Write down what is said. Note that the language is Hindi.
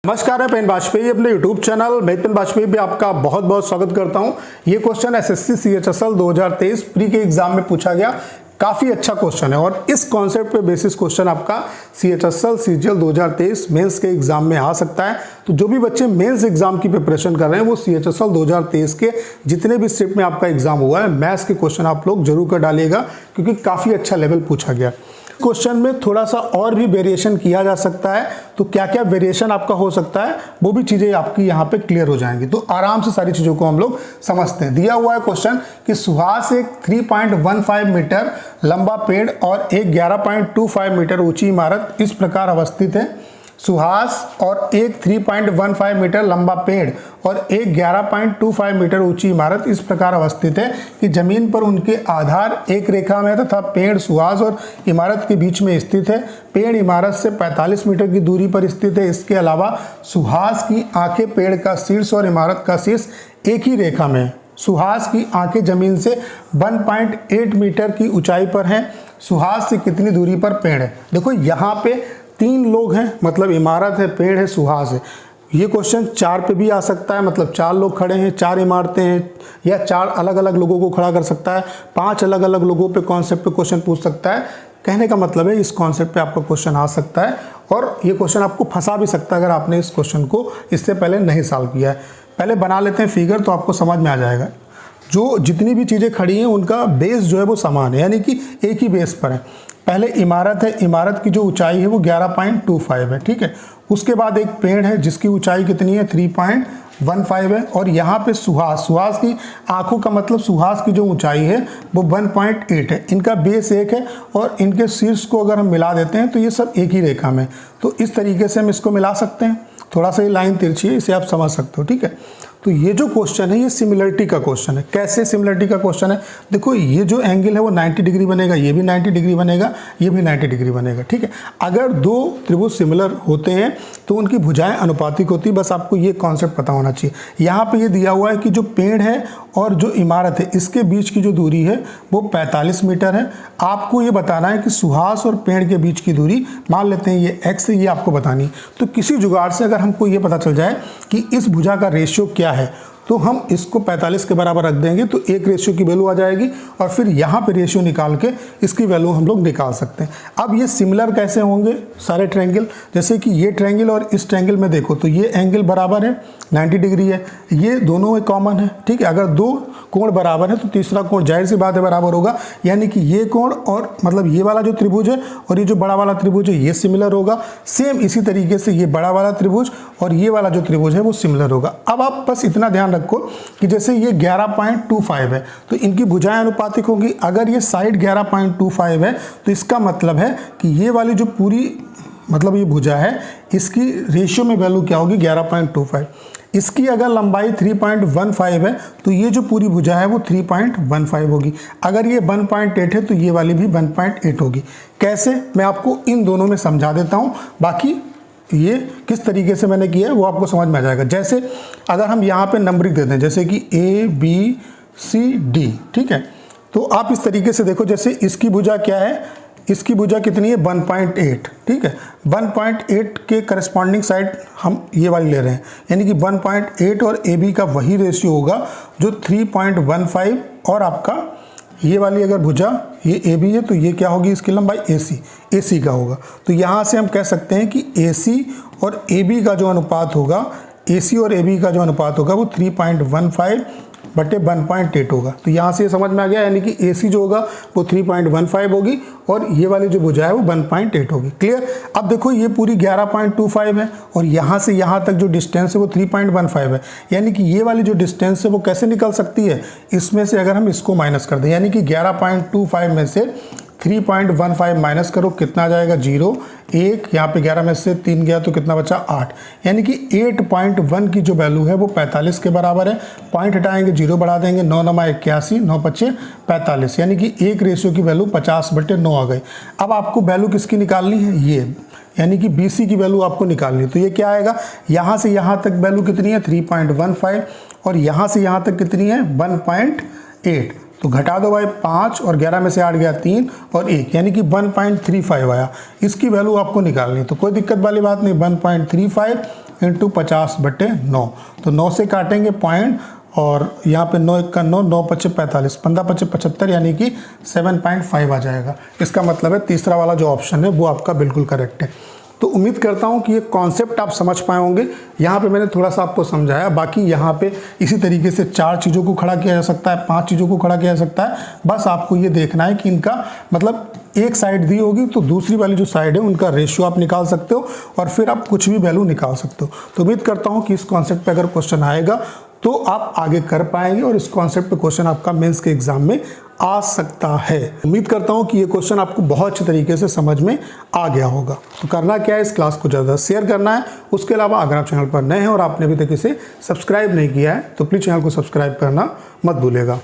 नमस्कार, मैं पेन वाजपेयी अपने YouTube चैनल पेन वाजपेयी भी आपका बहुत बहुत स्वागत करता हूं। ये क्वेश्चन एसएससी CHSL 2023 प्री के एग्जाम में पूछा गया। काफ़ी अच्छा क्वेश्चन है और इस कॉन्सेप्ट पे बेसिस क्वेश्चन आपका CHSL CGL 2023 मेंस के एग्जाम में आ सकता है। तो जो भी बच्चे मेंस एग्जाम की प्रिपरेशन कर रहे हैं वो CHSL 2023 के जितने भी स्टेप में आपका एग्जाम हुआ है मैथ्स के क्वेश्चन आप लोग जरूर कर डालिएगा, क्योंकि काफ़ी अच्छा लेवल पूछा गया। क्वेश्चन में थोड़ा सा और भी वेरिएशन किया जा सकता है, तो क्या क्या वेरिएशन आपका हो सकता है वो भी चीज़ें आपकी यहाँ पे क्लियर हो जाएंगी। तो आराम से सारी चीज़ों को हम लोग समझते हैं। दिया हुआ है क्वेश्चन कि सुहास एक 3.15 मीटर लंबा पेड़ और एक 11.25 मीटर ऊंची इमारत इस प्रकार अवस्थित है। सुहास और एक 3.15 मीटर लंबा पेड़ और एक 11.25 मीटर ऊंची इमारत इस प्रकार अवस्थित है कि जमीन पर उनके आधार एक रेखा में तथा पेड़ सुहास और इमारत के बीच में स्थित है। पेड़ इमारत से 45 मीटर की दूरी पर स्थित है। इसके अलावा सुहास की आंखें पेड़ का शीर्ष और इमारत का शीर्ष एक ही रेखा में है। सुहास की आंखें जमीन से 1.8 मीटर की ऊंचाई पर हैं। सुहास से कितनी दूरी पर पेड़ है? देखो यहाँ पे 3 लोग हैं, मतलब इमारत है, पेड़ है, सुहास है। ये क्वेश्चन 4 पे भी आ सकता है, मतलब 4 लोग खड़े हैं, 4 इमारतें हैं, या 4 अलग अलग लोगों को खड़ा कर सकता है। 5 अलग अलग लोगों पे कॉन्सेप्ट पे क्वेश्चन पूछ सकता है। कहने का मतलब है इस कॉन्सेप्ट पे आपका क्वेश्चन आ सकता है और ये क्वेश्चन आपको फंसा भी सकता है अगर आपने इस क्वेश्चन को इससे पहले नहीं सॉल्व किया है। पहले बना लेते हैं फिगर, तो आपको समझ में आ जाएगा। जो जितनी भी चीज़ें खड़ी हैं उनका बेस जो है वो समान है, यानी कि एक ही बेस पर है। पहले इमारत है, इमारत की जो ऊंचाई है वो 11.25 है, ठीक है। उसके बाद एक पेड़ है जिसकी ऊंचाई कितनी है, 3.15 है। और यहाँ पे सुहास की आंखों का मतलब सुहास की जो ऊंचाई है वो 1.8 है। इनका बेस एक है और इनके शीर्ष को अगर हम मिला देते हैं तो ये सब एक ही रेखा में। तो इस तरीके से हम इसको मिला सकते हैं। थोड़ा सा ये लाइन तिरछी है, इसे आप समझ सकते हो, ठीक है। तो ये जो क्वेश्चन है ये सिमिलरिटी का क्वेश्चन है। कैसे सिमिलरिटी का क्वेश्चन है? देखो ये जो एंगल है वो 90 डिग्री बनेगा, ये भी 90 डिग्री बनेगा, ये भी 90 डिग्री बनेगा, ठीक है। अगर 2 त्रिभुज सिमिलर होते हैं तो उनकी भुजाएं अनुपातिक होती है। बस आपको ये कॉन्सेप्ट पता होना चाहिए। यहाँ पे ये दिया हुआ है कि जो पेड़ है और जो इमारत है इसके बीच की जो दूरी है वो 45 मीटर है। आपको ये बताना है कि सुहास और पेड़ के बीच की दूरी मान लेते हैं ये x है, ये आपको बतानी है। तो किसी जुगाड़ से अगर हमको ये पता चल जाए कि इस भुजा का रेशियो क्या है तो हम इसको 45 के बराबर रख देंगे तो एक रेशियो की वैल्यू आ जाएगी और फिर यहाँ पे रेशियो निकाल के इसकी वैल्यू हम लोग निकाल सकते हैं। अब ये सिमिलर कैसे होंगे सारे ट्रायंगल? जैसे कि ये ट्रायंगल और इस ट्रायंगल में देखो तो ये एंगल बराबर है, 90 डिग्री है, ये दोनों में कॉमन है, ठीक है। अगर 2 कोण बराबर है तो तीसरा कोण जाहिर सी बात है बराबर होगा, यानी कि ये कोण और मतलब ये वाला जो त्रिभुज है और ये जो बड़ा वाला त्रिभुज है ये सिमिलर होगा। सेम इसी तरीके से ये बड़ा वाला त्रिभुज और ये वाला जो त्रिभुज है वो सिमिलर होगा। अब आप बस इतना ध्यान रखो कि जैसे ये 11.25 है तो इनकी भुजाएं अनुपातिक होगी। अगर ये साइड 11.25 है तो इसका मतलब है कि ये वाली जो पूरी मतलब ये भुजा है इसकी रेशियो में वैल्यू क्या होगी, 11.25। इसकी अगर लंबाई 3.15 है तो ये जो पूरी भुजा है वो 3.15 होगी। अगर ये 1.8 है तो ये वाली भी 1.8 होगी। कैसे, मैं आपको इन दोनों में समझा देता हूँ, बाकी ये किस तरीके से मैंने किया है वो आपको समझ में आ जाएगा। जैसे अगर हम यहाँ पे नंबरिंग देते हैं जैसे कि ABCD, ठीक है, तो आप इस तरीके से देखो। जैसे इसकी भुजा क्या है, इसकी भुजा कितनी है, 1.8, ठीक है। 1.8 के करस्पॉन्डिंग साइड हम ये वाली ले रहे हैं, यानी कि 1.8 और AB का वही रेशियो होगा जो 3.15 और आपका ये वाली अगर भुजा ये AB है तो ये क्या होगी, इसकी लंबाई AC का होगा। तो यहाँ से हम कह सकते हैं कि AC और AB का जो अनुपात होगा, AC और AB का जो अनुपात होगा वो 3.15 बटे 1.8 होगा। तो यहाँ से ये समझ में आ गया, यानी कि AC जो होगा वो 3.15 होगी और ये वाली जो भुजा है वो 1.8 होगी। क्लियर? अब देखो ये पूरी 11.25 है और यहाँ से यहाँ तक जो डिस्टेंस है वो 3.15 है, यानी कि ये वाली जो डिस्टेंस है वो कैसे निकल सकती है, इसमें से अगर हम इसको माइनस कर दें, यानी कि 11.25 में से 3.15 माइनस करो, कितना आ जाएगा, 0। 1 यहाँ पे 11 में से 3 गया तो कितना बचा, 8, यानी कि 8.1 की जो वैल्यू है वो 45 के बराबर है। पॉइंट हटाएंगे, 0 बढ़ा देंगे, 9 9 81, 9 5 45, यानी कि एक रेशियो की वैल्यू 50/9 आ गई। अब आपको वैल्यू किसकी निकालनी है, ये, यानी कि BC की वैल्यू आपको निकालनी है। तो ये क्या आएगा, यहाँ से यहाँ तक वैल्यू कितनी है, 3.15 और यहाँ से यहाँ तक कितनी है, 1.8। तो घटा दो भाई 5 और 11 में से 8 गया 3 और 1, यानी कि 1.35 आया। इसकी वैल्यू आपको निकालनी है, तो कोई दिक्कत वाली बात नहीं। 1.35 इंटू 50/9। तो 9 से काटेंगे पॉइंट और यहाँ पे 9 1 9, 9 5 45, 15 5 75 यानी कि 7.5 आ जाएगा। इसका मतलब है तीसरा वाला जो ऑप्शन है वो आपका बिल्कुल करेक्ट है। तो उम्मीद करता हूँ कि ये कॉन्सेप्ट आप समझ पाए होंगे। यहाँ पे मैंने थोड़ा सा आपको समझाया, बाकी यहाँ पे इसी तरीके से 4 चीज़ों को खड़ा किया जा सकता है, 5 चीज़ों को खड़ा किया जा सकता है। बस आपको ये देखना है कि इनका मतलब एक साइड दी होगी तो दूसरी वाली जो साइड है उनका रेशियो आप निकाल सकते हो और फिर आप कुछ भी वैल्यू निकाल सकते हो। तो उम्मीद करता हूँ कि इस कॉन्सेप्ट पे अगर क्वेश्चन आएगा तो आप आगे कर पाएंगे और इस कॉन्सेप्ट पे क्वेश्चन आपका मेंस के एग्जाम में आ सकता है। उम्मीद करता हूँ कि ये क्वेश्चन आपको बहुत अच्छे तरीके से समझ में आ गया होगा। तो करना क्या है, इस क्लास को ज़्यादा शेयर करना है। उसके अलावा अगर आप चैनल पर नए हैं और आपने अभी तक इसे सब्सक्राइब नहीं किया है तो प्लीज़ चैनल को सब्सक्राइब करना मत भूलिएगा।